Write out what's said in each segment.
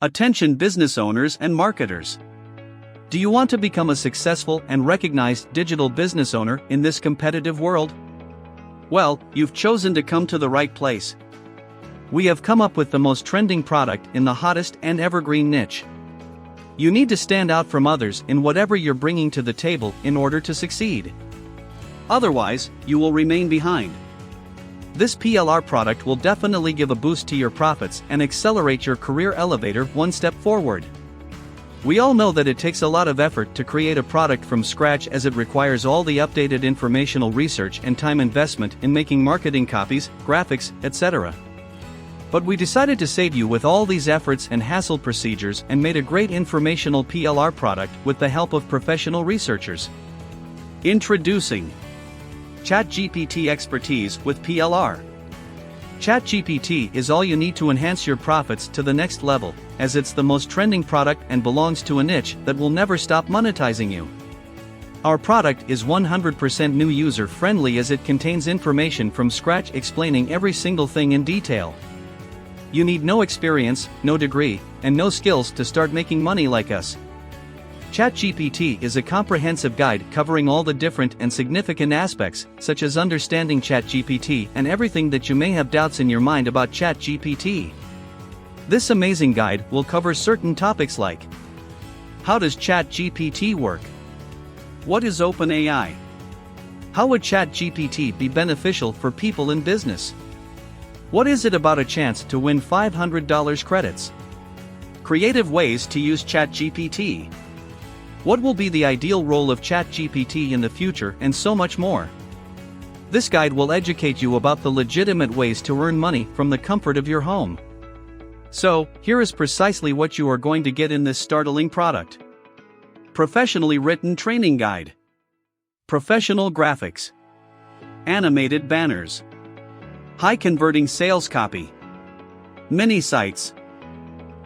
Attention business owners and marketers. Do you want to become a successful and recognized digital business owner in this competitive world? Well, you've chosen to come to the right place. We have come up with the most trending product in the hottest and evergreen niche. You need to stand out from others in whatever you're bringing to the table in order to succeed. Otherwise, you will remain behind. This PLR product will definitely give a boost to your profits and accelerate your career elevator one step forward. We all know that it takes a lot of effort to create a product from scratch, as it requires all the updated informational research and time investment in making marketing copies, graphics, etc. But we decided to save you with all these efforts and hassle procedures and made a great informational PLR product with the help of professional researchers. Introducing ChatGPT Expertise with PLR. ChatGPT is all you need to enhance your profits to the next level, as it's the most trending product and belongs to a niche that will never stop monetizing you. Our product is 100% new user-friendly, as it contains information from scratch explaining every single thing in detail. You need no experience, no degree, and no skills to start making money like us. ChatGPT is a comprehensive guide covering all the different and significant aspects, such as understanding ChatGPT and everything that you may have doubts in your mind about ChatGPT. This amazing guide will cover certain topics like: how does ChatGPT work? What is OpenAI? How would ChatGPT be beneficial for people in business? What is it about a chance to win $500 credits? Creative ways to use ChatGPT. What will be the ideal role of ChatGPT in the future, and so much more. This guide will educate you about the legitimate ways to earn money from the comfort of your home. So, here is precisely what you are going to get in this startling product. Professionally written training guide. Professional graphics. Animated banners. High-converting sales copy. Mini sites.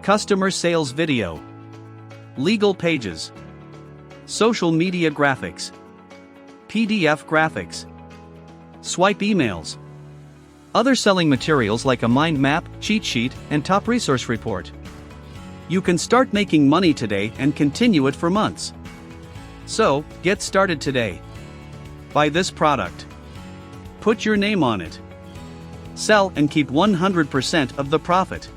Customer sales video. Legal pages. Social media graphics. PDF graphics. Swipe emails. Other selling materials like a mind map, cheat sheet, and top resource report. You can start making money today and continue it for months. So, get started today. Buy this product. Put your name on it. Sell and keep 100% of the profit.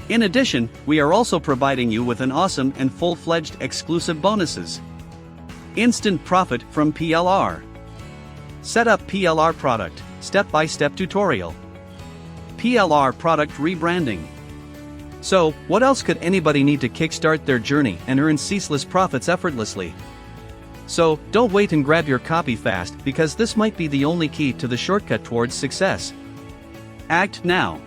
In addition, we are also providing you with an awesome and full-fledged exclusive bonuses. Instant profit from PLR. Set up PLR product, step-by-step tutorial. PLR product rebranding. So, what else could anybody need to kickstart their journey and earn ceaseless profits effortlessly? So, don't wait and grab your copy fast, because this might be the only key to the shortcut towards success. Act now.